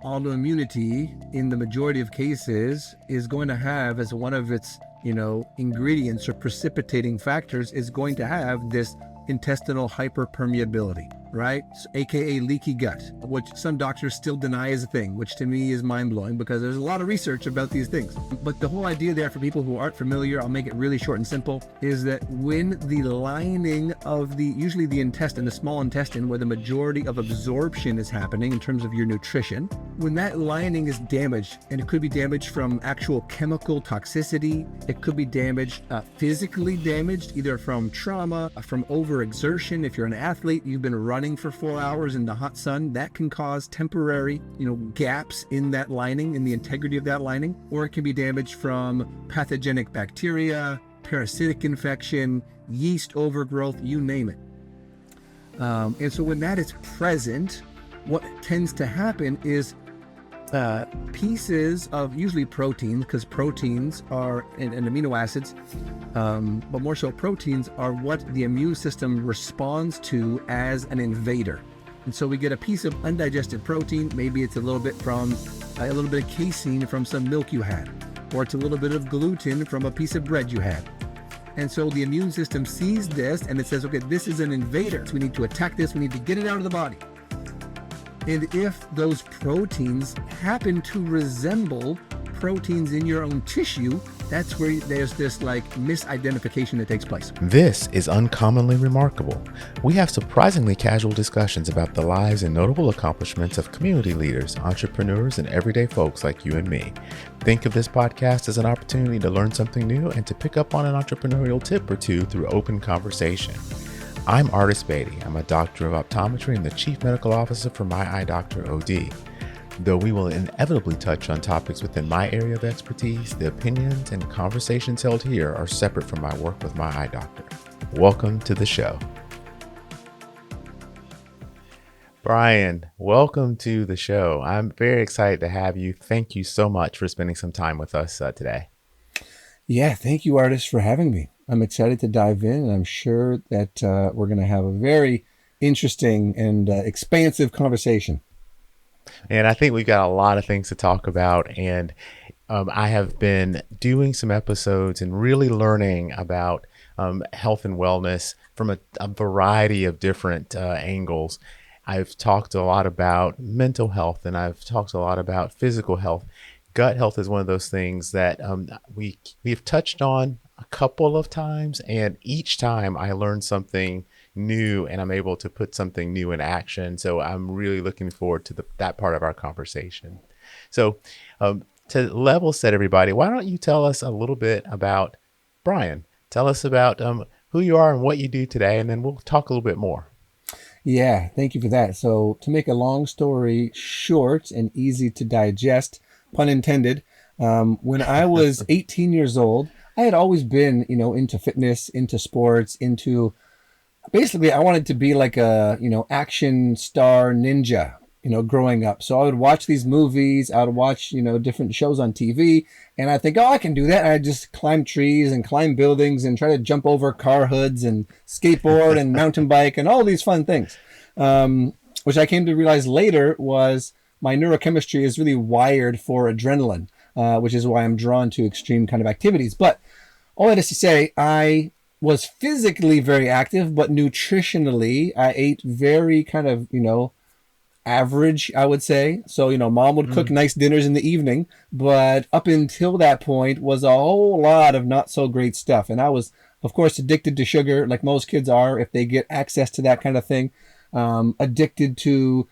autoimmunity, in the majority of cases, is going to have as one of its, ingredients or precipitating factors is going to have this intestinal hyperpermeability, right? So, AKA leaky gut, which some doctors still deny is a thing, which to me is mind-blowing because there's a lot of research about these things. But the whole idea there, for people who aren't familiar, I'll make it really short and simple, is that when the lining of usually the intestine, the small intestine, where the majority of absorption is happening in terms of your nutrition, when that lining is damaged, and it could be damaged from actual chemical toxicity, it could be damaged, physically damaged, either from trauma, from overexertion. If you're an athlete, you've been running for 4 hours in the hot sun, that can cause temporary, gaps in that lining, in the integrity of that lining, or it can be damaged from pathogenic bacteria, parasitic infection, yeast overgrowth, you name it. And so when that is present, what tends to happen is pieces of usually protein, because proteins are and amino acids, but more so proteins are what the immune system responds to as an invader. And so we get a piece of undigested protein. Maybe it's a little bit of casein from some milk you had, or it's a little bit of gluten from a piece of bread you had. And so the immune system sees this and it says, okay, this is an invader. So we need to attack this. We need to get it out of the body. And if those proteins happen to resemble proteins in your own tissue, that's where there's this misidentification that takes place. This is uncommonly remarkable. We have surprisingly casual discussions about the lives and notable accomplishments of community leaders, entrepreneurs, and everyday folks like you and me. Think of this podcast as an opportunity to learn something new and to pick up on an entrepreneurial tip or two through open conversation. I'm Artis Beatty. I'm a doctor of optometry and the chief medical officer for My Eye Doctor OD. Though we will inevitably touch on topics within my area of expertise, the opinions and conversations held here are separate from my work with My Eye Doctor. Welcome to the show. Bryan, welcome to the show. I'm very excited to have you. Thank you so much for spending some time with us today. Yeah, thank you, Artis, for having me. I'm excited to dive in, and I'm sure that we're going to have a very interesting and expansive conversation. And I think we've got a lot of things to talk about. And I have been doing some episodes and really learning about health and wellness from a variety of different angles. I've talked a lot about mental health, and I've talked a lot about physical health. Gut health is one of those things that we've touched on a couple of times, and each time I learn something new and I'm able to put something new in action. So I'm really looking forward to that part of our conversation. So to level set everybody, why don't you tell us a little bit about Bryan? Tell us about who you are and what you do today, and then we'll talk a little bit more. Yeah, thank you for that. So to make a long story short and easy to digest, pun intended, when I was 18 years old, I had always been, into fitness, into sports, basically I wanted to be like a, action star ninja, growing up. So I would watch these movies, I would watch, different shows on TV, and I think, I can do that. And I just climb trees and climb buildings and try to jump over car hoods and skateboard and mountain bike and all these fun things, which I came to realize later was my neurochemistry is really wired for adrenaline, which is why I'm drawn to extreme kind of activities. But all that is to say, I was physically very active, but nutritionally, I ate very kind of, average, I would say. So, mom would cook nice dinners in the evening, but up until that point was a whole lot of not so great stuff. And I was, of course, addicted to sugar, like most kids are if they get access to that kind of thing. Addicted to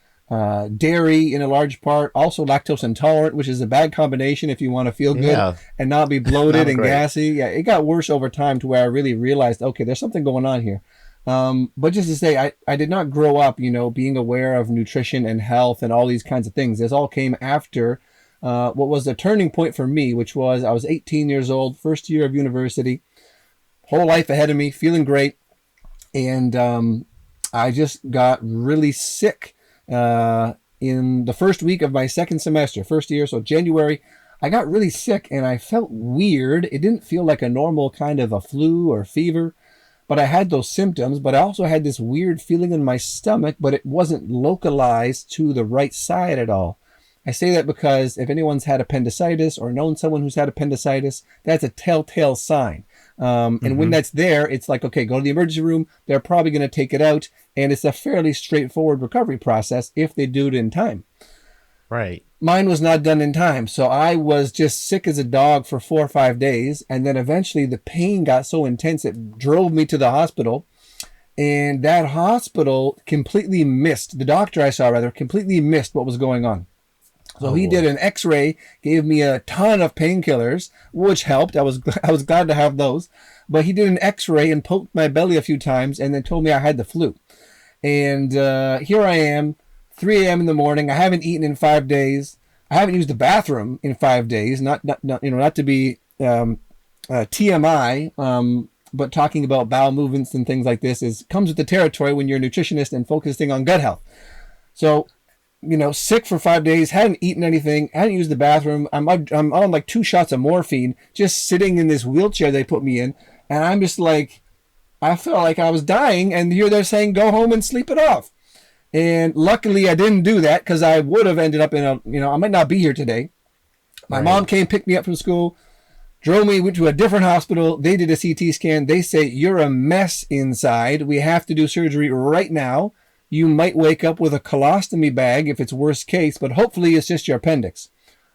dairy in a large part, also lactose intolerant, which is a bad combination if you want to feel good and not be bloated and gassy. Yeah, it got worse over time to where I really realized, okay, there's something going on here. But just to say, I did not grow up, being aware of nutrition and health and all these kinds of things. This all came after what was the turning point for me, which was I was 18 years old, first year of university, whole life ahead of me, feeling great. And I just got really sick in the first week of my second semester, first year. So January, I got really sick and I felt weird. It didn't feel like a normal kind of a flu or fever, but I had those symptoms, but I also had this weird feeling in my stomach, but it wasn't localized to the right side at all. I say that because if anyone's had appendicitis or known someone who's had appendicitis, that's a telltale sign. And when that's there, it's like, okay, go to the emergency room. They're probably going to take it out. And it's a fairly straightforward recovery process if they do it in time. Right. Mine was not done in time. So I was just sick as a dog for 4 or 5 days. And then eventually the pain got so intense, it drove me to the hospital. And that hospital completely missed, the doctor I saw rather, completely missed what was going on. So he did an x-ray, gave me a ton of painkillers, which helped. I was glad to have those. But he did an x-ray and poked my belly a few times and then told me I had the flu. And here I am, 3 a.m. in the morning. I haven't eaten in 5 days. I haven't used the bathroom in 5 days. Not to be TMI, but talking about bowel movements and things like this comes with the territory when you're a nutritionist and focusing on gut health. So, sick for 5 days, hadn't eaten anything, hadn't used the bathroom. I'm on like 2 shots of morphine, just sitting in this wheelchair they put me in. And I'm just like, I felt like I was dying. And here they're saying, go home and sleep it off. And luckily I didn't do that, because I would have ended up in I might not be here today. My mom came, picked me up from school, drove me, went to a different hospital. They did a CT scan. They say, you're a mess inside. We have to do surgery right now. You might wake up with a colostomy bag if it's worst case, but hopefully it's just your appendix.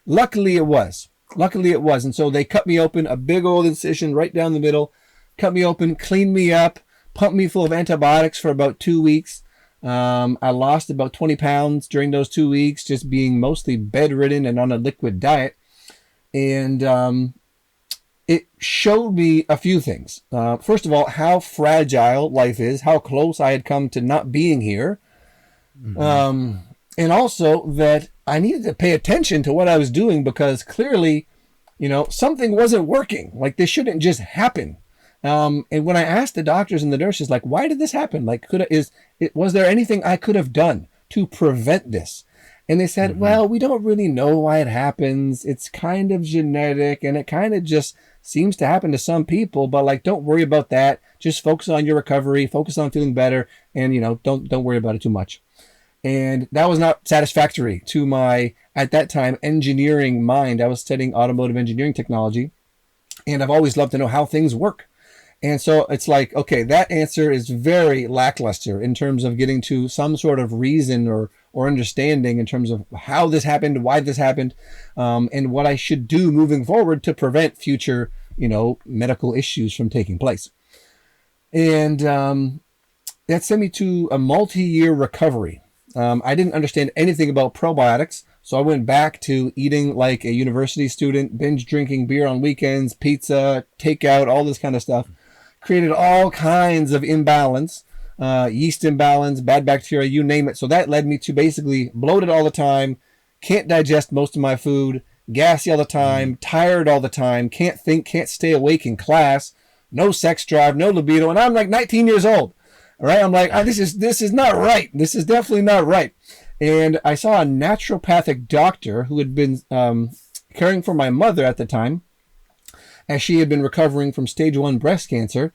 Luckily it was. And so they cut me open, a big old incision right down the middle, cut me open, cleaned me up, pumped me full of antibiotics for about 2 weeks. I lost about 20 pounds during those 2 weeks, just being mostly bedridden and on a liquid diet. And it showed me a few things. First of all, how fragile life is, how close I had come to not being here. And also that I needed to pay attention to what I was doing, because clearly, something wasn't working. Like, this shouldn't just happen. And when I asked the doctors and the nurses, like, why did this happen? Like, was there anything I could have done to prevent this? And they said, well, we don't really know why it happens. It's kind of genetic, and it kind of just seems to happen to some people, but like, don't worry about that. Just focus on your recovery, focus on feeling better, and don't worry about it too much. And that was not satisfactory to my, at that time, engineering mind. I was studying automotive engineering technology, and I've always loved to know how things work. And so it's like, okay, that answer is very lackluster in terms of getting to some sort of reason or understanding in terms of how this happened, why this happened, and what I should do moving forward to prevent future, medical issues from taking place. And that sent me to a multi-year recovery. I didn't understand anything about probiotics, so I went back to eating like a university student, binge drinking beer on weekends, pizza, takeout, all this kind of stuff. Created all kinds of imbalance, yeast imbalance, bad bacteria, you name it. So that led me to basically bloated all the time, can't digest most of my food, gassy all the time, tired all the time, can't think, can't stay awake in class, no sex drive, no libido. And I'm like 19 years old. All right. I'm like, this is not right. This is definitely not right. And I saw a naturopathic doctor who had been caring for my mother at the time, as she had been recovering from stage 1 breast cancer.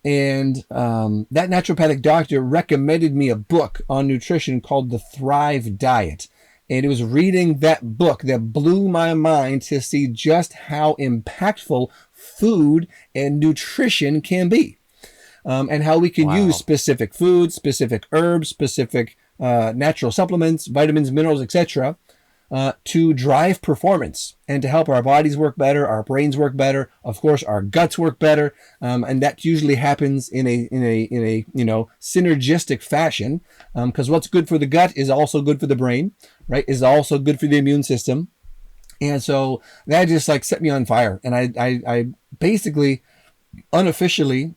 And that naturopathic doctor recommended me a book on nutrition called The Thrive Diet. And it was reading that book that blew my mind to see just how impactful food and nutrition can be. And how we can use specific foods, specific herbs, specific natural supplements, vitamins, minerals, etc., to drive performance and to help our bodies work better, our brains work better, of course, our guts work better, and that usually happens in a synergistic fashion, because what's good for the gut is also good for the brain, right? Is also good for the immune system, and so that just like set me on fire, and I basically unofficially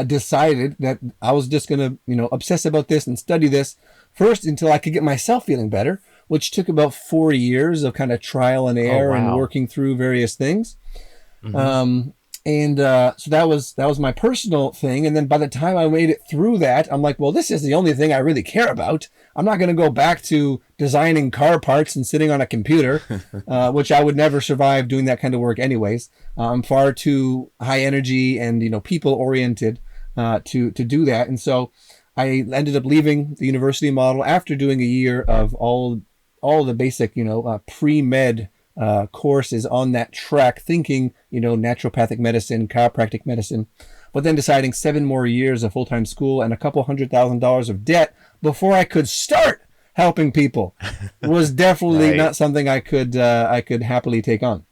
decided that I was just gonna obsess about this and study this first until I could get myself feeling better, which took about 4 years of kind of trial and error and working through various things. So that was my personal thing. And then by the time I made it through that, I'm like, well, this is the only thing I really care about. I'm not going to go back to designing car parts and sitting on a computer, which I would never survive doing that kind of work anyways. I'm far too high energy and, people oriented, to do that. And so I ended up leaving the university model after doing a year of all all the basic, pre-med courses on that track, thinking, naturopathic medicine, chiropractic medicine, but then deciding 7 more years of full-time school and a couple $100,000 of debt before I could start helping people was definitely Right. not something I could happily take on.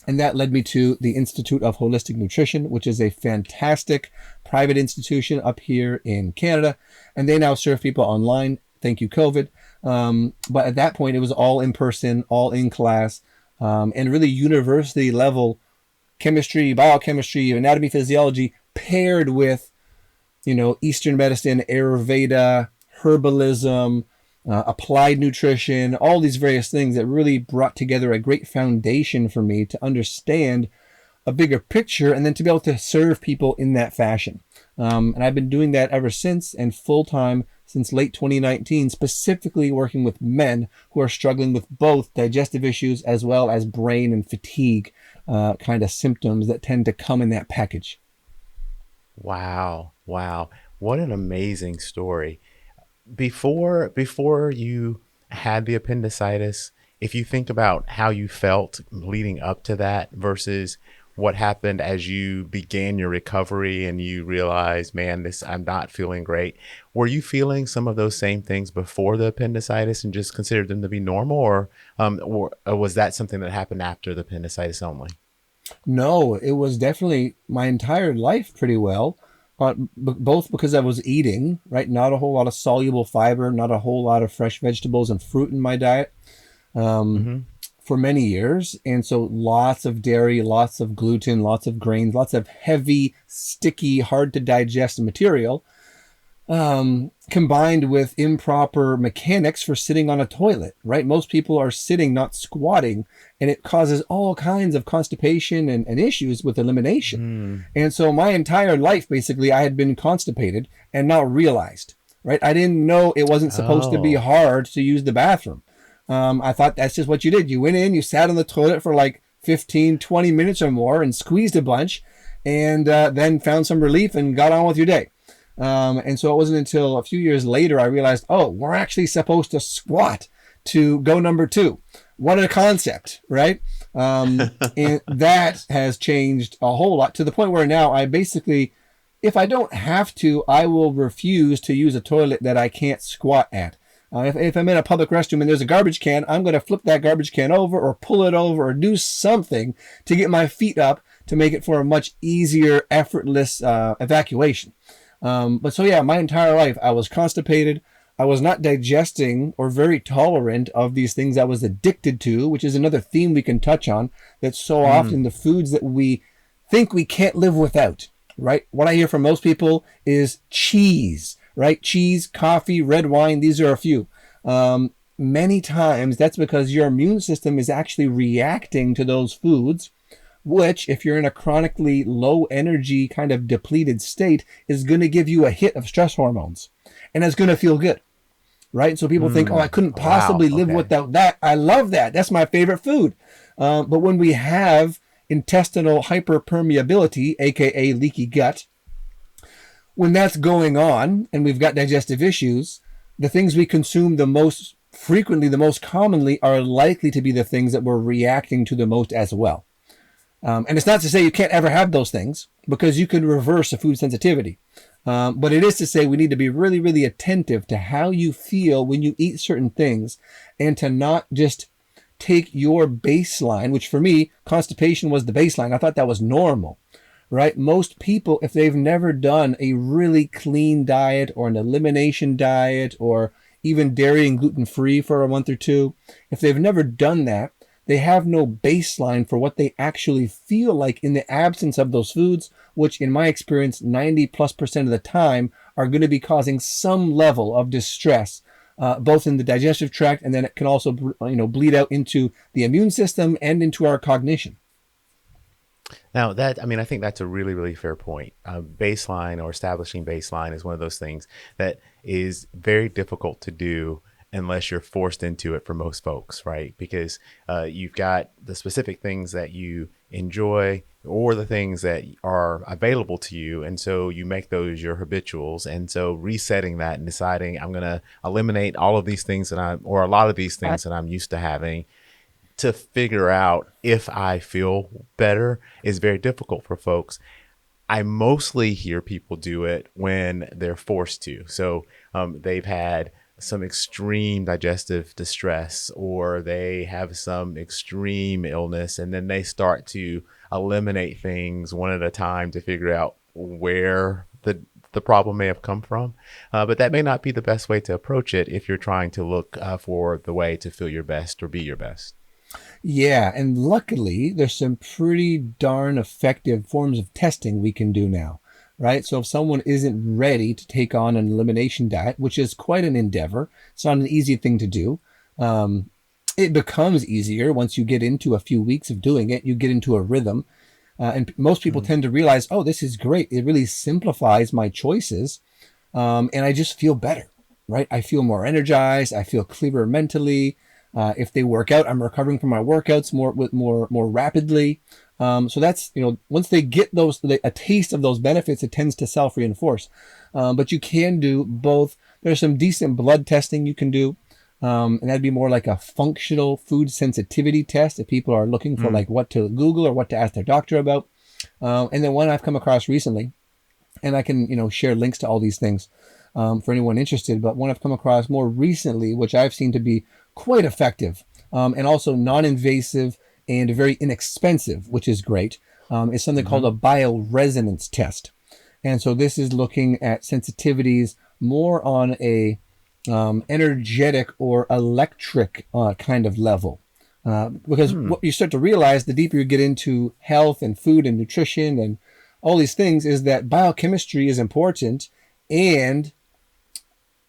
And that led me to the Institute of Holistic Nutrition, which is a fantastic private institution up here in Canada. And they now serve people online. Thank you, COVID. But at that point, it was all in person, all in class, and really university level chemistry, biochemistry, anatomy, physiology paired with, Eastern medicine, Ayurveda, herbalism, applied nutrition, all these various things that really brought together a great foundation for me to understand a bigger picture and then to be able to serve people in that fashion. And I've been doing that ever since, and full time since late 2019, specifically working with men who are struggling with both digestive issues as well as brain and fatigue kind of symptoms that tend to come in that package. Wow. Wow. What an amazing story. Before you had the appendicitis, if you think about how you felt leading up to that versus what happened as you began your recovery and you realized, man, I'm not feeling great. Were you feeling some of those same things before the appendicitis and just considered them to be normal, or was that something that happened after the appendicitis only? No, it was definitely my entire life pretty well, both because I was eating, right? Not a whole lot of soluble fiber, not a whole lot of fresh vegetables and fruit in my diet Mm-hmm. for many years. And so lots of dairy, lots of gluten, lots of grains, lots of heavy, sticky, hard to digest material, combined with improper mechanics for sitting on a toilet, right? Most people are sitting, not squatting, and it causes all kinds of constipation and issues with elimination. Mm. And so my entire life, basically, I had been constipated and not realized, right? I didn't know it wasn't supposed to be Oh, hard to use the bathroom. I thought that's just what you did. You went in, you sat on the toilet for like 15, 20 minutes or more and squeezed a bunch, and then found some relief and got on with your day. And so it wasn't until a few years later I realized, oh, we're actually supposed to squat to go number 2. What a concept, right? And that has changed a whole lot to the point where now I basically, if I don't have to, I will refuse to use a toilet that I can't squat at. If I'm in a public restroom and there's a garbage can, I'm going to flip that garbage can over or pull it over or do something to get my feet up to make it for a much easier, effortless evacuation. But so yeah, my entire life I was constipated. I was not digesting or very tolerant of these things I was addicted to, which is another theme we can touch on. That so mm. often the foods that we think we can't live without, right? What I hear from most people is cheese, right? Cheese, coffee, red wine. These are a few. Many times that's because your immune system is actually reacting to those foods, which, if you're in a chronically low energy kind of depleted state, is going to give you a hit of stress hormones. And it's going to feel good, right? So people think, oh, I Mm. couldn't Wow. possibly live Okay. without that. I love that. That's my favorite food. But when we have intestinal hyperpermeability, aka leaky gut, when that's going on and we've got digestive issues, the things we consume the most frequently, the most commonly, are likely to be the things that we're reacting to the most as well. And it's not to say you can't ever have those things, because you can reverse a food sensitivity. But it is to say we need to be really, really attentive to how you feel when you eat certain things, and to not just take your baseline, which for me, constipation was the baseline. I thought that was normal, right? Most people, if they've never done a really clean diet or an elimination diet or even dairy and gluten free for a month or two, if they've never done that, they have no baseline for what they actually feel like in the absence of those foods, which in my experience, 90+% of the time are going to be causing some level of distress, both in the digestive tract, and then it can also, bleed out into the immune system and into our cognition. Now that, I mean, I think that's a really, really fair point. Baseline or establishing baseline is one of those things that is very difficult to do unless you're forced into it for most folks, right? Because you've got the specific things that you enjoy or the things that are available to you. And so you make those your habituals. And so resetting that and deciding I'm going to eliminate all of these things or a lot of these things that I'm used to having, to figure out if I feel better, is very difficult for folks. I mostly hear people do it when they're forced to. So they've had some extreme digestive distress, or they have some extreme illness, and then they start to eliminate things one at a time to figure out where the problem may have come from. But that may not be the best way to approach it if you're trying to look for the way to feel your best or be your best. Yeah, and luckily there's some pretty darn effective forms of testing we can do now, right? So if someone isn't ready to take on an elimination diet, which is quite an endeavor, it's not an easy thing to do. It becomes easier once you get into a few weeks of doing it. You get into a rhythm, and most people tend to realize, oh, this is great. It really simplifies my choices, and I just feel better, right? I feel more energized. I feel clearer mentally. If they work out, I'm recovering from my workouts more rapidly. So that's, once they get a taste of those benefits, it tends to self-reinforce. But you can do both. There's some decent blood testing you can do. And that'd be more like a functional food sensitivity test if people are looking for like what to Google or what to ask their doctor about. And then one I've come across recently, and I can, share links to all these things for anyone interested. But one I've come across more recently, which I've seen to be quite effective, and also non-invasive and very inexpensive, which is great, is something called a bioresonance test. And so this is looking at sensitivities more on a energetic or electric kind of level. Because what you start to realize, the deeper you get into health and food and nutrition and all these things, is that biochemistry is important, and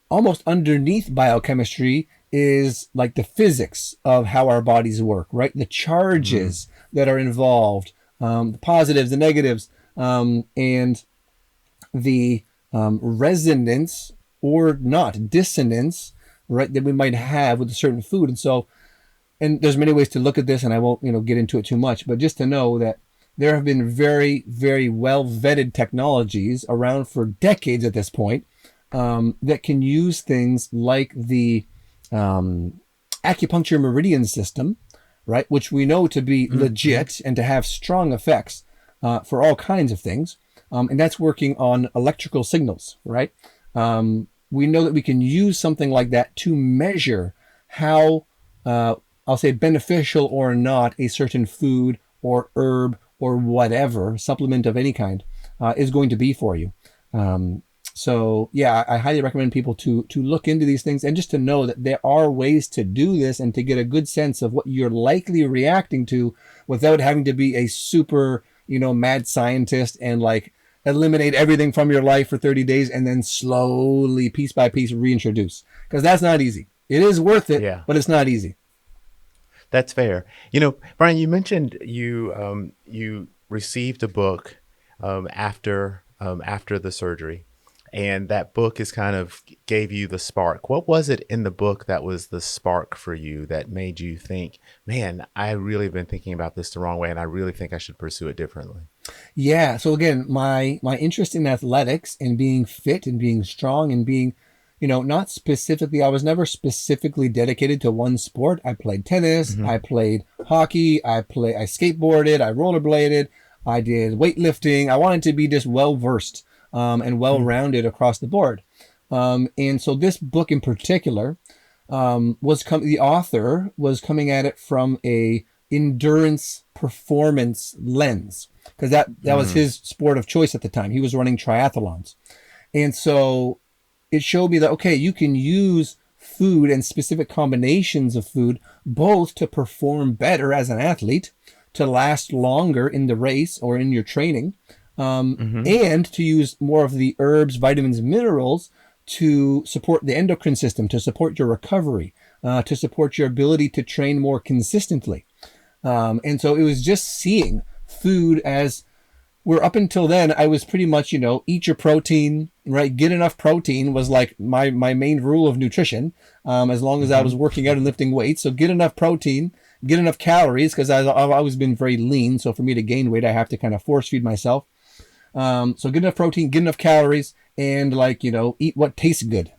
almost underneath biochemistry is like the physics of how our bodies work, right? The charges that are involved, the positives, the negatives, and the resonance or not dissonance, right, that we might have with a certain food. And so, and there's many ways to look at this, and I won't, get into it too much, but just to know that there have been very, very well vetted technologies around for decades at this point, that can use things like the acupuncture meridian system, right, which we know to be legit and to have strong effects for all kinds of things. And that's working on electrical signals, right? We know that we can use something like that to measure how, I'll say, beneficial or not a certain food or herb or whatever, supplement of any kind, is going to be for you. So yeah, I highly recommend people to look into these things, and just to know that there are ways to do this and to get a good sense of what you're likely reacting to without having to be a super, mad scientist and like eliminate everything from your life for 30 days and then slowly, piece by piece, reintroduce. Because that's not easy. It is worth it, but it's not easy. That's fair. Bryan, you mentioned you received a book after the surgery. And that book is kind of gave you the spark. What was it in the book that was the spark for you that made you think, man, I really have been thinking about this the wrong way, and I really think I should pursue it differently? Yeah. So again, my interest in athletics and being fit and being strong and being, not specifically, I was never specifically dedicated to one sport. I played tennis, I played hockey, I skateboarded, I rollerbladed, I did weightlifting. I wanted to be just well-versed and well-rounded across the board. And so this book in particular, the author was coming at it from a endurance performance lens, because that was his sport of choice at the time. He was running triathlons. And so it showed me that, okay, you can use food and specific combinations of food both to perform better as an athlete, to last longer in the race or in your training, and to use more of the herbs, vitamins, minerals to support the endocrine system, to support your recovery, to support your ability to train more consistently. And so it was just seeing food as, where up until then, I was pretty much, eat your protein, right? Get enough protein was like my main rule of nutrition, as long as I was working out and lifting weights. So get enough protein, get enough calories because I've always been very lean. So for me to gain weight, I have to kind of force feed myself. So get enough protein, get enough calories, and like, eat what tastes good.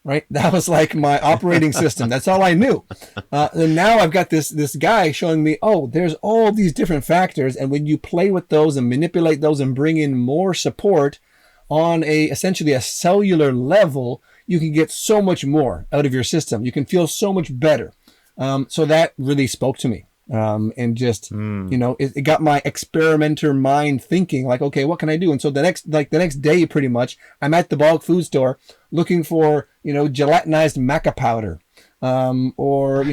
Right. That was like my operating system. That's all I knew. And now I've got this guy showing me, oh, there's all these different factors. And when you play with those and manipulate those and bring in more support on essentially a cellular level, you can get so much more out of your system. You can feel so much better. So that really spoke to me. And just, it got my experimenter mind thinking like, okay, what can I do? And so the next day, pretty much, I'm at the bulk food store looking for, gelatinized maca powder, or,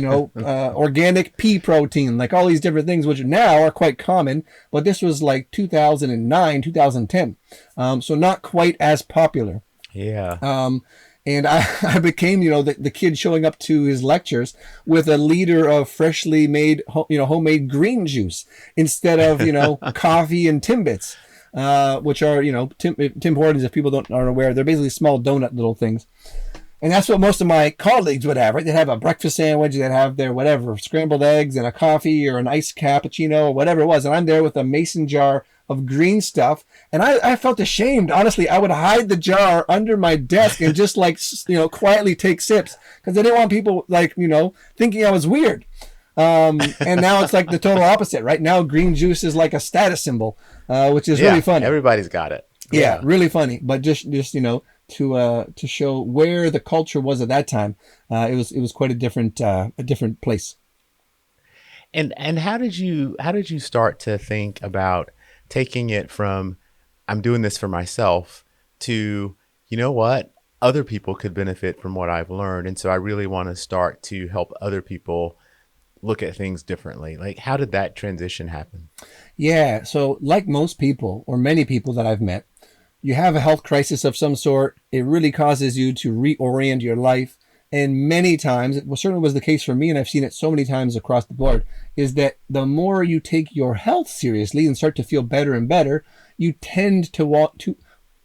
organic pea protein, like all these different things, which now are quite common, but this was like 2009, 2010. So not quite as popular. Yeah. And I became, the kid showing up to his lectures with a liter of freshly made, homemade green juice instead of, coffee and Timbits, which are, Tim Hortons, if people aren't aware, they're basically small donut little things. And that's what most of my colleagues would have, right? They'd have a breakfast sandwich, they'd have their whatever, scrambled eggs and a coffee or an iced cappuccino or whatever it was. And I'm there with a mason jar of green stuff. And I felt ashamed. Honestly, I would hide the jar under my desk and just like, quietly take sips because I didn't want people like, thinking I was weird. And now it's like the total opposite, right? Now green juice is like a status symbol, which is really funny. Everybody's got it. Yeah, really funny. But just to show where the culture was at that time, it was quite a different place. And how did you start to think about taking it from I'm doing this for myself to, what, other people could benefit from what I've learned, and so I really want to start to help other people look at things differently. Like, how did that transition happen? Yeah, so like most people or many people that I've met, you have a health crisis of some sort. It really causes you to reorient your life. And many times, it certainly was the case for me, and I've seen it so many times across the board, is that the more you take your health seriously and start to feel better and better, you tend to want to,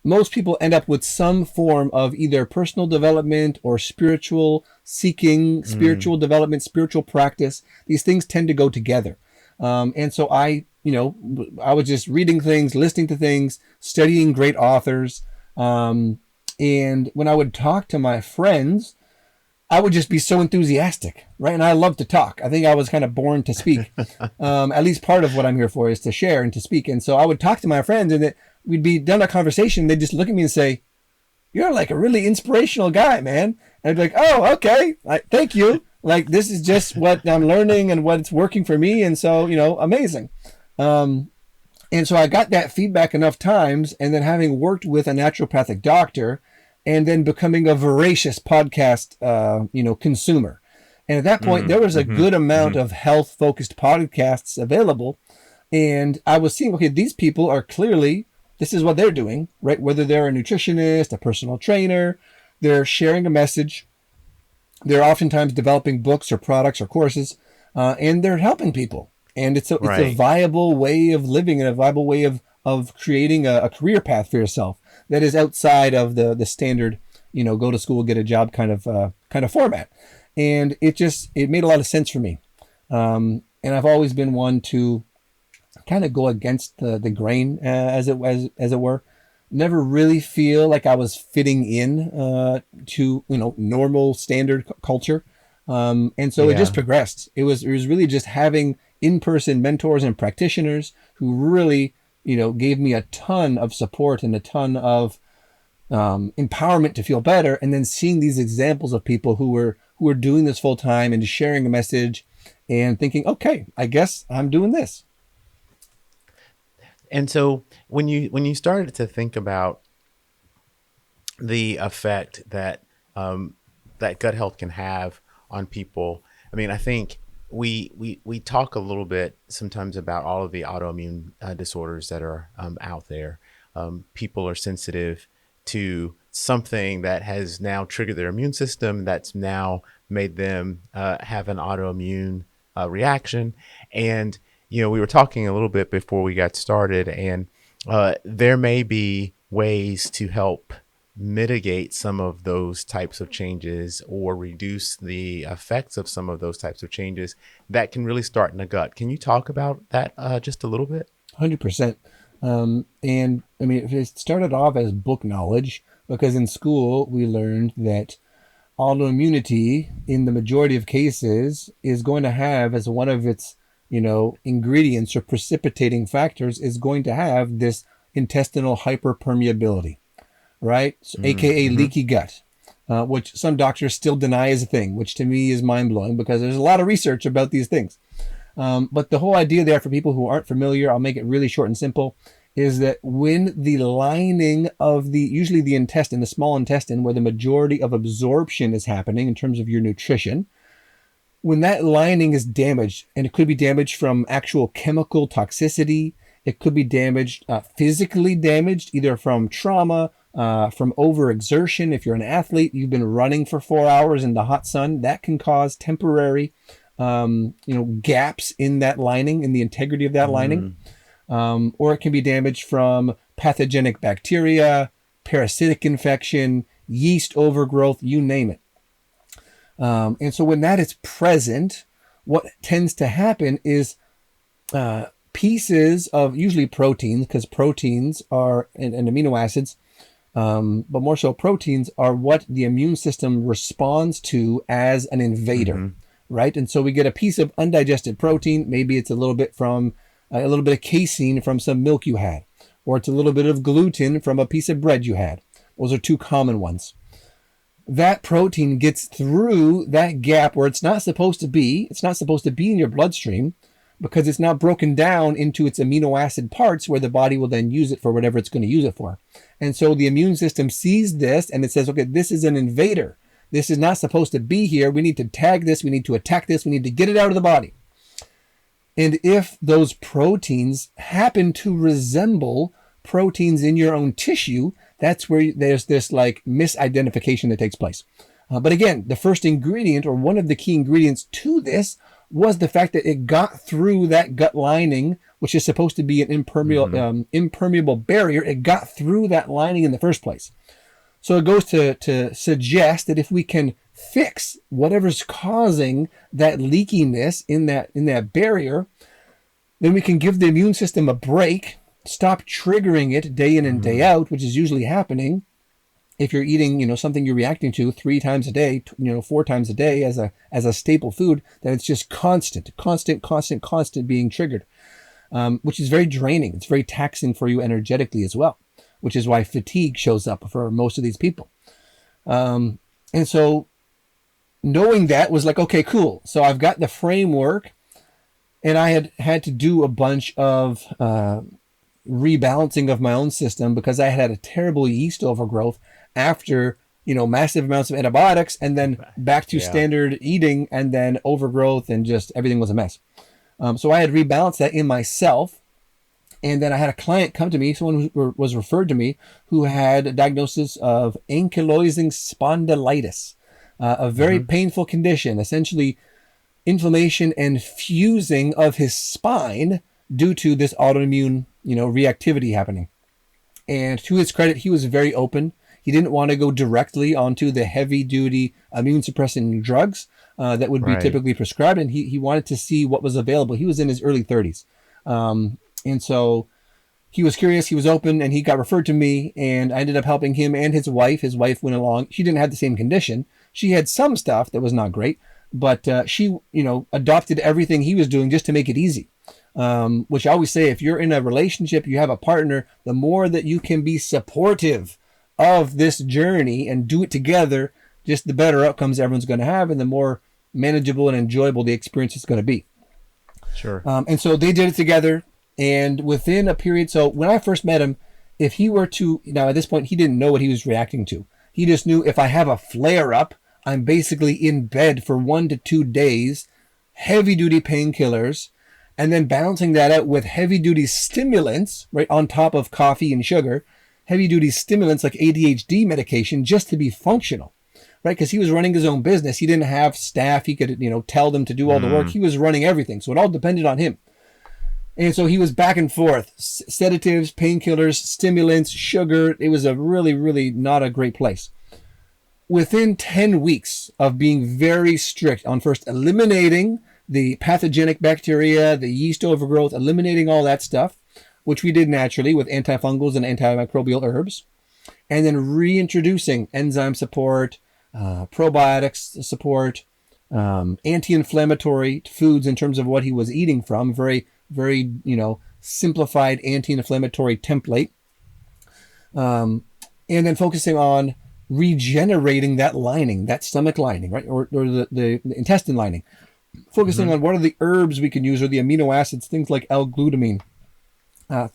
most people end up with some form of either personal development or spiritual seeking, spiritual development, spiritual practice. These things tend to go together. And so I was just reading things, listening to things, studying great authors. And when I would talk to my friends, I would just be so enthusiastic, right? And I love to talk. I think I was kind of born to speak. At least part of what I'm here for is to share and to speak. And so I would talk to my friends and we'd be done a conversation. They'd just look at me and say, "You're like a really inspirational guy, man." And I'd be like, "Oh, okay. Thank you. Like, this is just what I'm learning and what's working for me." And so, amazing. And so I got that feedback enough times, and then having worked with a naturopathic doctor and then becoming a voracious podcast, consumer. And at that point, there was a good amount of health focused podcasts available. And I was seeing, okay, these people are clearly, this is what they're doing, right? Whether they're a nutritionist, a personal trainer, they're sharing a message. They're oftentimes developing books or products or courses, and they're helping people. And it's a viable way of living and a viable way of creating a career path for yourself that is outside of the standard, go to school, get a job kind of format. And it made a lot of sense for me. And I've always been one to kind of go against the grain, as it were. Never really feel like I was fitting in to normal standard culture. And so it just progressed. It was really just having in-person mentors and practitioners who really, gave me a ton of support and a ton of empowerment to feel better. And then seeing these examples of people who were doing this full time and sharing a message and thinking, okay, I guess I'm doing this. And so when you started to think about the effect that that gut health can have on people, I mean, I think we talk a little bit sometimes about all of the autoimmune disorders that are out there. People are sensitive to something that has now triggered their immune system, that's now made them have an autoimmune reaction. And we were talking a little bit before we got started, and there may be ways to help mitigate some of those types of changes or reduce the effects of some of those types of changes that can really start in the gut. Can you talk about that just a little bit? 100%. And I mean, it started off as book knowledge because in school we learned that autoimmunity in the majority of cases is going to have as one of its, ingredients or precipitating factors is going to have this intestinal hyperpermeability, right? So, AKA leaky gut, which some doctors still deny is a thing, which to me is mind blowing because there's a lot of research about these things. But the whole idea there for people who aren't familiar, I'll make it really short and simple, is that when the lining of usually the intestine, the small intestine, where the majority of absorption is happening in terms of your nutrition, when that lining is damaged, and it could be damaged from actual chemical toxicity, it could be damaged, physically damaged, either from trauma, from overexertion. If you're an athlete, you've been running for 4 hours in the hot sun, that can cause temporary gaps in that lining, in the integrity of that lining. Or it can be damaged from pathogenic bacteria, parasitic infection, yeast overgrowth, you name it. And so when that is present, what tends to happen is pieces of usually proteins, because proteins are and amino acids, but more so proteins are what the immune system responds to as an invader. Right? And so we get a piece of undigested protein. Maybe it's a little bit of casein from some milk you had, or it's a little bit of gluten from a piece of bread you had. Those are two common ones. That protein gets through that gap where it's not supposed to be. It's not supposed to be in your bloodstream because it's not broken down into its amino acid parts where the body will then use it for whatever it's going to use it for. And so the immune system sees this and it says, okay, this is an invader. This is not supposed to be here. We need to tag this. We need to attack this. We need to get it out of the body. And if those proteins happen to resemble proteins in your own tissue, that's where there's this like misidentification that takes place. But again, the first ingredient or one of the key ingredients to this was the fact that it got through that gut lining, which is supposed to be an impermeable barrier. It got through that lining in the first place. So it goes to suggest that if we can fix whatever's causing that leakiness in that barrier, then we can give the immune system a break, stop triggering it day in and day out, which is usually happening if you're eating, something you're reacting to 3 times a day, 4 times a day as a staple food, then it's just constant being triggered, which is very draining. It's very taxing for you energetically as well, which is why fatigue shows up for most of these people. And so knowing that was like, okay, cool. So I've got the framework, and I had to do a bunch of rebalancing of my own system because I had a terrible yeast overgrowth after, massive amounts of antibiotics and then back to standard eating and then overgrowth and just everything was a mess. So I had rebalanced that in myself. And then I had a client come to me, someone who was referred to me, who had a diagnosis of ankylosing spondylitis, a very painful condition, essentially inflammation and fusing of his spine due to this autoimmune, reactivity happening. And to his credit, he was very open. He didn't want to go directly onto the heavy-duty immune suppressing drugs that would be typically prescribed, and he wanted to see what was available. He was in his early 30s. And so he was curious, he was open, and he got referred to me, and I ended up helping him and his wife. His wife went along. She didn't have the same condition. She had some stuff that was not great, but she, adopted everything he was doing just to make it easy. Which I always say, if you're in a relationship, you have a partner, the more that you can be supportive of this journey and do it together, just the better outcomes everyone's going to have, and the more manageable and enjoyable the experience is going to be. Sure. And so they did it together. And within a period, so when I first met him, if he were to, now at this point, he didn't know what he was reacting to. He just knew if I have a flare up, I'm basically in bed for 1 to 2 days, heavy duty painkillers, and then balancing that out with heavy duty stimulants, right on top of coffee and sugar, heavy duty stimulants like ADHD medication just to be functional, right? Because he was running his own business. He didn't have staff. He could, tell them to do all the work. He was running everything. So it all depended on him. And so he was back and forth, sedatives, painkillers, stimulants, sugar. It was a really, really not a great place. Within 10 weeks of being very strict on first eliminating the pathogenic bacteria, the yeast overgrowth, eliminating all that stuff, which we did naturally with antifungals and antimicrobial herbs, and then reintroducing enzyme support, probiotics support, anti-inflammatory foods in terms of what he was eating from, very, very, simplified anti-inflammatory template, and then focusing on regenerating that lining, that stomach lining, right, or the intestine lining, focusing on what are the herbs we can use, or the amino acids, things like L-glutamine,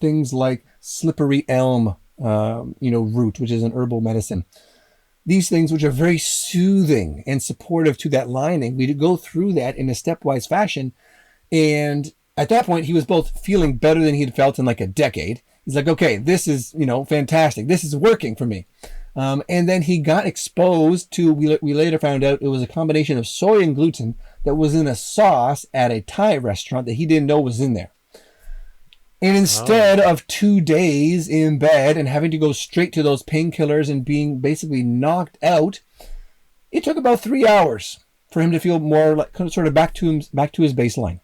things like slippery elm, root, which is an herbal medicine. These things, which are very soothing and supportive to that lining, we go through that in a stepwise fashion. And at that point, he was both feeling better than he'd felt in like a decade. He's like, okay, this is, fantastic. This is working for me. And then he got exposed to, we later found out it was a combination of soy and gluten that was in a sauce at a Thai restaurant that he didn't know was in there. And instead of 2 days in bed and having to go straight to those painkillers and being basically knocked out, it took about 3 hours for him to feel more like sort of back to his baseline,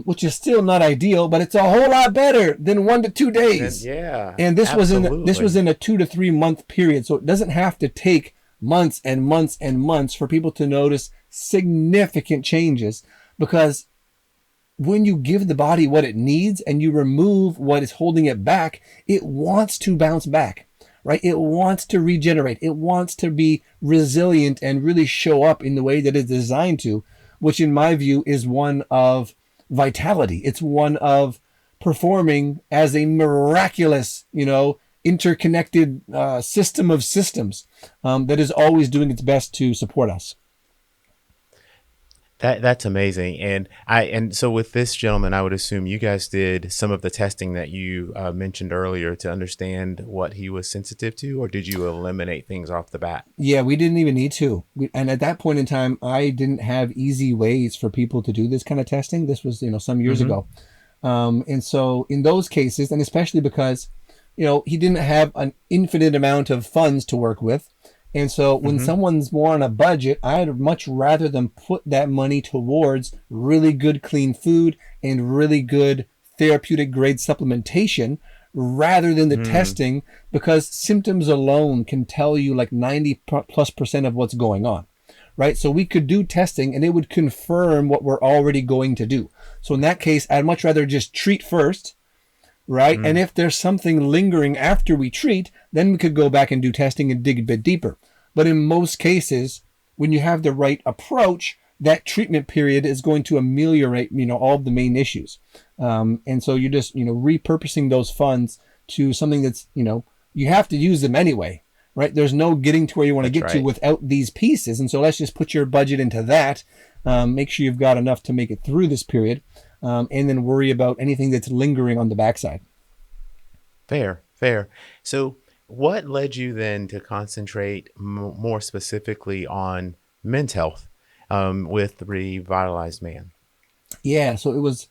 which is still not ideal, but it's a whole lot better than 1 to 2 days. Yeah, and this was in a 2 to 3 month period, so it doesn't have to take months and months and months for people to notice significant changes, because when you give the body what it needs and you remove what is holding it back, it wants to bounce back, right? It wants to regenerate. It wants to be resilient and really show up in the way that it's designed to, which in my view is one of vitality. It's one of performing as a miraculous, interconnected system of systems that is always doing its best to support us. That's amazing. And so with this gentleman, I would assume you guys did some of the testing that you mentioned earlier to understand what he was sensitive to, or did you eliminate things off the bat? Yeah, we didn't even need to. And at that point in time, I didn't have easy ways for people to do this kind of testing. This was, some years ago. And so in those cases, and especially because, he didn't have an infinite amount of funds to work with. And so when someone's more on a budget, I'd much rather them put that money towards really good, clean food and really good therapeutic grade supplementation rather than the testing, because symptoms alone can tell you like 90+% of what's going on, right? So we could do testing and it would confirm what we're already going to do. So in that case, I'd much rather just treat first, right? And if there's something lingering after we treat, then we could go back and do testing and dig a bit deeper. But in most cases, when you have the right approach, that treatment period is going to ameliorate, all of the main issues. And so you're just, repurposing those funds to something that's, you have to use them anyway, right? There's no getting to where you want to get to without these pieces. And so let's just put your budget into that. Make sure you've got enough to make it through this period. And then worry about anything that's lingering on the backside. Fair. So what led you then to concentrate more specifically on men's health with the Revitalized Man? Yeah, so it was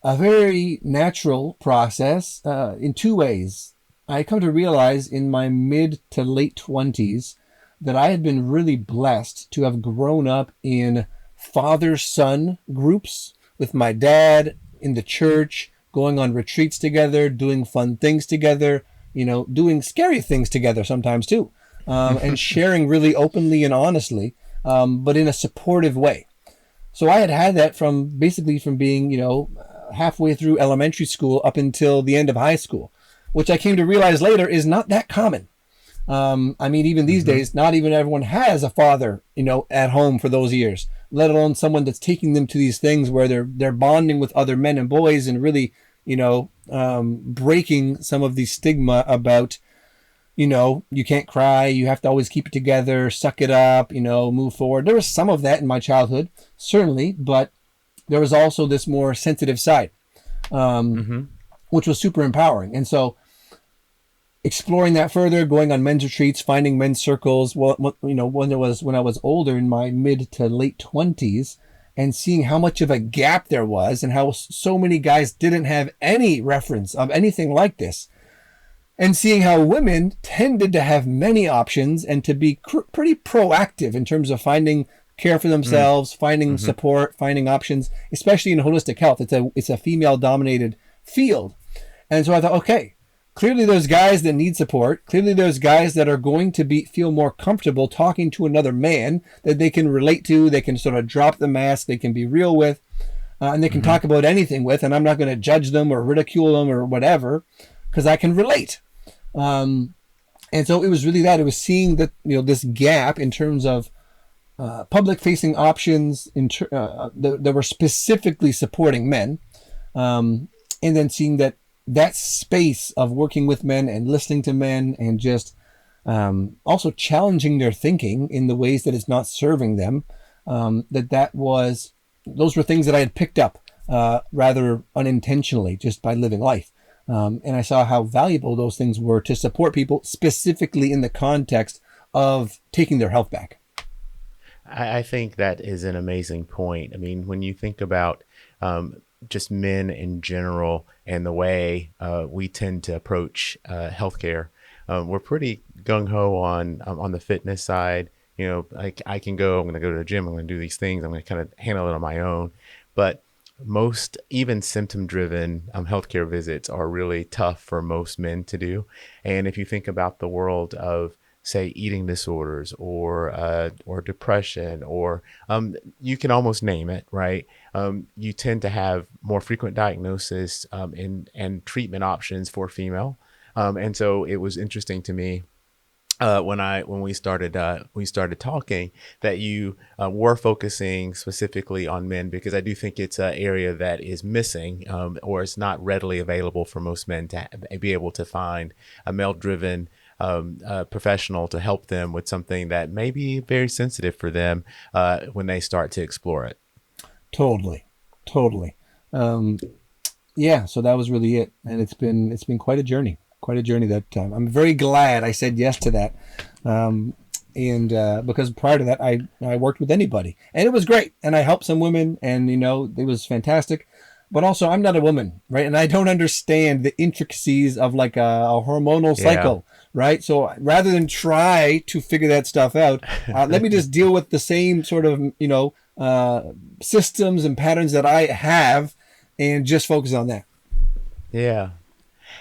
a very natural process in two ways. I come to realize in my mid to late 20s that I had been really blessed to have grown up in father-son groups with my dad in the church, going on retreats together, doing fun things together, doing scary things together sometimes too, and sharing really openly and honestly, but in a supportive way. So I had that from being, halfway through elementary school up until the end of high school, which I came to realize later is not that common. Even these days, not even everyone has a father, at home for those years, let alone someone that's taking them to these things where they're bonding with other men and boys and really, breaking some of the stigma about, you can't cry, you have to always keep it together, suck it up, move forward. There was some of that in my childhood, certainly, but there was also this more sensitive side, which was super empowering. And so exploring that further, going on men's retreats, finding men's circles, when I was older in my mid to late 20s, and seeing how much of a gap there was and how so many guys didn't have any reference of anything like this, and seeing how women tended to have many options and to be pretty proactive in terms of finding care for themselves, finding support, finding options, especially in holistic health. It's a female dominated field. And so I thought, okay, clearly there's guys that need support. Clearly there's guys that are going to feel more comfortable talking to another man that they can relate to. They can sort of drop the mask. They can be real with, and they can talk about anything with, and I'm not going to judge them or ridicule them or whatever, because I can relate. And so it was really that. It was seeing that, this gap in terms of public facing options that were specifically supporting men. And then seeing that space of working with men and listening to men and just also challenging their thinking in the ways that it's not serving them, those were things that I had picked up rather unintentionally just by living life. And I saw how valuable those things were to support people, specifically in the context of taking their health back. I think that is an amazing point. I mean, when you think about just men in general and the way we tend to approach healthcare, we're pretty gung-ho on the fitness side. I can go, I'm going to go to the gym, I'm going to do these things, I'm going to kind of handle it on my own. But most even symptom-driven healthcare visits are really tough for most men to do. And if you think about the world of, say, eating disorders or depression, or you can almost name it, right? You tend to have more frequent diagnosis and treatment options for female. And so it was interesting to me when we started talking that you were focusing specifically on men, because I do think it's an area that is missing or it's not readily available for most men to be able to find a male-driven professional to help them with something that may be very sensitive for them when they start to explore it. Totally. Yeah, so that was really it, and it's been quite a journey that I'm very glad I said yes to that, and because prior to that I worked with anybody, and it was great, and I helped some women, and it was fantastic. But also, I'm not a woman, right? And I don't understand the intricacies of like a hormonal cycle, right? So rather than try to figure that stuff out, let me just deal with the same sort of, systems and patterns that I have and just focus on that. Yeah.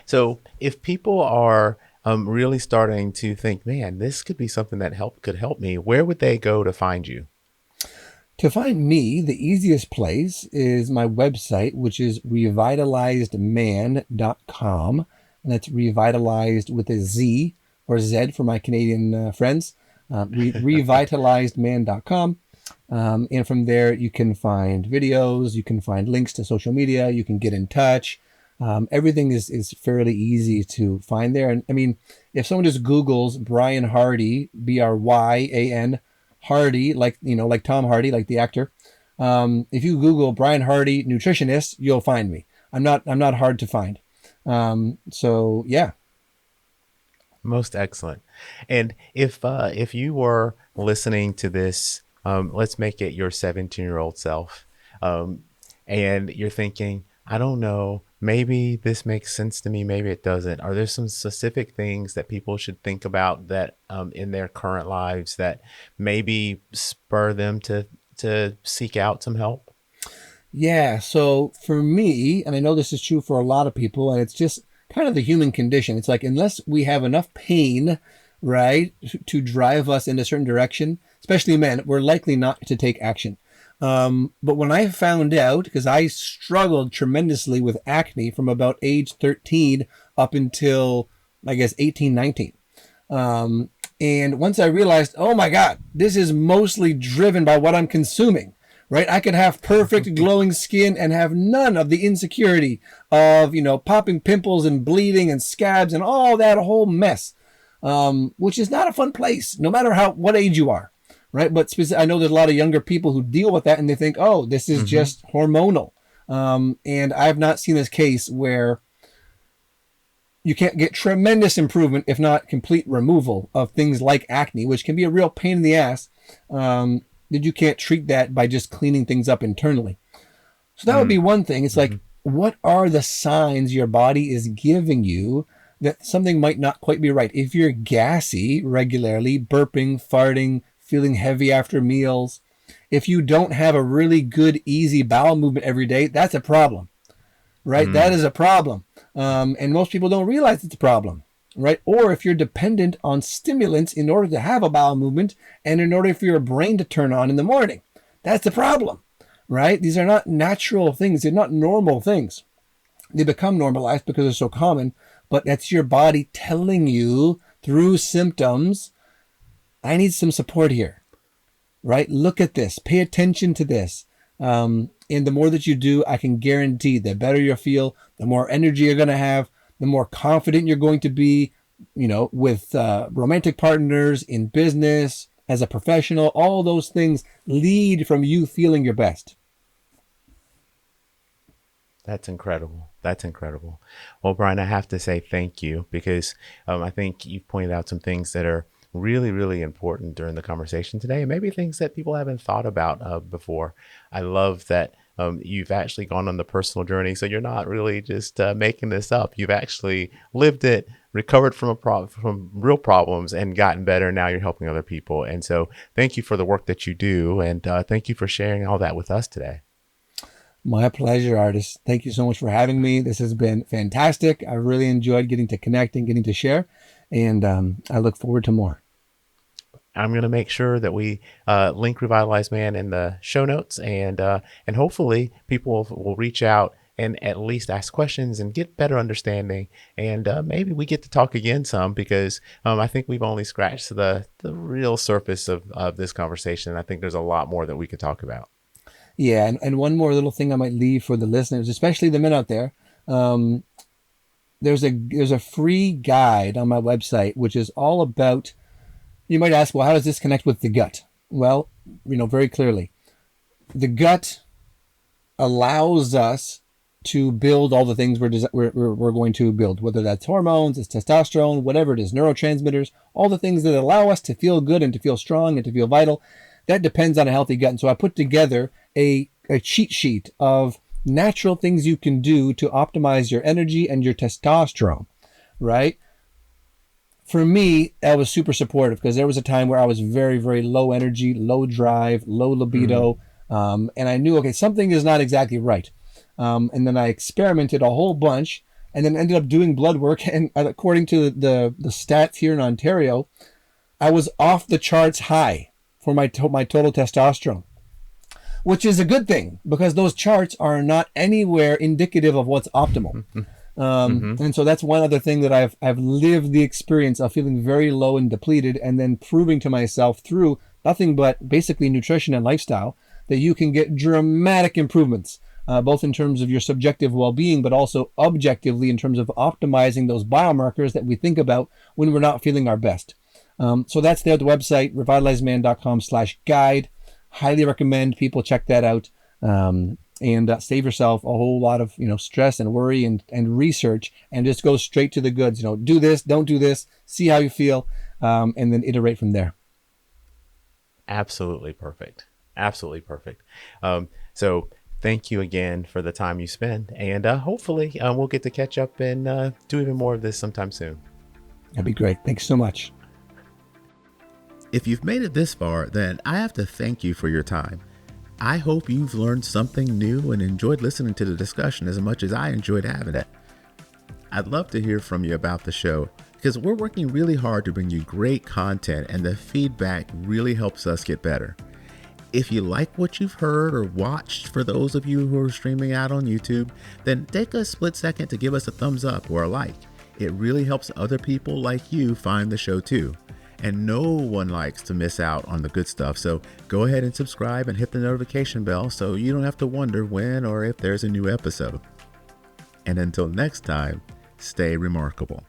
So if people are really starting to think, man, this could be something that could help me, where would they go to find you? To find me, the easiest place is my website, which is revitalizedman.com. And that's revitalized with a Z or Z for my Canadian friends. Revitalizedman.com. And from there, you can find videos, you can find links to social media, you can get in touch. Everything is fairly easy to find there. And I mean, if someone just Googles Bryan Hardy, Bryan Hardy, like Tom Hardy, like the actor. If you Google Bryan Hardy nutritionist, you'll find me. I'm not hard to find. So yeah. Most excellent. And if you were listening to this, let's make it your 17-year-old self, and you're thinking, I don't know, maybe this makes sense to me, maybe it doesn't. Are there some specific things that people should think about that in their current lives that maybe spur them to seek out some help? Yeah. So for me, and I know this is true for a lot of people, and it's just kind of the human condition. It's like, unless we have enough pain, right, to drive us in a certain direction, especially men, we're likely not to take action. But when I found out, because I struggled tremendously with acne from about age 13 up until, I guess, 18, 19. And once I realized, oh my God, this is mostly driven by what I'm consuming, right? I could have perfect glowing skin and have none of the insecurity of, popping pimples and bleeding and scabs and all that whole mess, which is not a fun place, no matter what age you are. Right. But I know there's a lot of younger people who deal with that and they think, oh, this is just hormonal. And I've not seen this case where you can't get tremendous improvement, if not complete removal of things like acne, which can be a real pain in the ass. that you can't treat that by just cleaning things up internally. So that would be one thing. It's like, what are the signs your body is giving you that something might not quite be right? If you're gassy regularly, burping, farting, feeling heavy after meals, if you don't have a really good, easy bowel movement every day, that's a problem, right? That is a problem. And most people don't realize it's a problem, right? Or if you're dependent on stimulants in order to have a bowel movement and in order for your brain to turn on in the morning, that's a problem. Right? These are not natural things. They're not normal things. They become normalized because they're so common, but that's your body telling you through symptoms, I need some support here, right? Look at this, pay attention to this. And the more that you do, I can guarantee the better you'll feel, the more energy you're going to have, the more confident you're going to be, with romantic partners, in business, as a professional. All those things lead from you feeling your best. That's incredible. That's incredible. Well, Bryan, I have to say thank you because I think you've pointed out some things that are really, really important during the conversation today, and maybe things that people haven't thought about before. I love that you've actually gone on the personal journey, so you're not really just making this up. You've actually lived it, recovered from from real problems, and gotten better. Now you're helping other people, and so thank you for the work that you do, and thank you for sharing all that with us today. My pleasure, Artis. Thank you so much for having me. This has been fantastic. I really enjoyed getting to connect and getting to share, and I look forward to more. I'm going to make sure that we link Revitalize Man in the show notes, and hopefully people will reach out and at least ask questions and get better understanding. And maybe we get to talk again some because I think we've only scratched the real surface of this conversation. I think there's a lot more that we could talk about. Yeah, and one more little thing I might leave for the listeners, especially the men out there. There's a free guide on my website, which is all about, you might ask, well, how does this connect with the gut? Well, very clearly, the gut allows us to build all the things we're going to build, whether that's hormones, it's testosterone, whatever it is, neurotransmitters, all the things that allow us to feel good and to feel strong and to feel vital. That depends on a healthy gut. And so I put together a cheat sheet of natural things you can do to optimize your energy and your testosterone, right? For me, that was super supportive because there was a time where I was very, very low energy, low drive, low libido. And I knew, okay, something is not exactly right. And then I experimented a whole bunch and then ended up doing blood work. And according to the stats here in Ontario, I was off the charts high for my total testosterone, which is a good thing because those charts are not anywhere indicative of what's optimal. And so that's one other thing that I've lived the experience of feeling very low and depleted, and then proving to myself through nothing but basically nutrition and lifestyle that you can get dramatic improvements, both in terms of your subjective well-being, but also objectively in terms of optimizing those biomarkers that we think about when we're not feeling our best. So that's there at the website, revitalizeman.com/guide. Highly recommend people check that out, and save yourself a whole lot of stress and worry and research, and just go straight to the goods. Do this, don't do this, see how you feel, and then iterate from there. Absolutely perfect. Absolutely perfect. So thank you again for the time you spend, and hopefully we'll get to catch up and do even more of this sometime soon. That'd be great. Thanks so much. If you've made it this far, then I have to thank you for your time. I hope you've learned something new and enjoyed listening to the discussion as much as I enjoyed having it. I'd love to hear from you about the show because we're working really hard to bring you great content, and the feedback really helps us get better. If you like what you've heard or watched, for those of you who are streaming out on YouTube, then take a split second to give us a thumbs up or a like. It really helps other people like you find the show too. And no one likes to miss out on the good stuff. So go ahead and subscribe and hit the notification bell so you don't have to wonder when or if there's a new episode. And until next time, stay remarkable.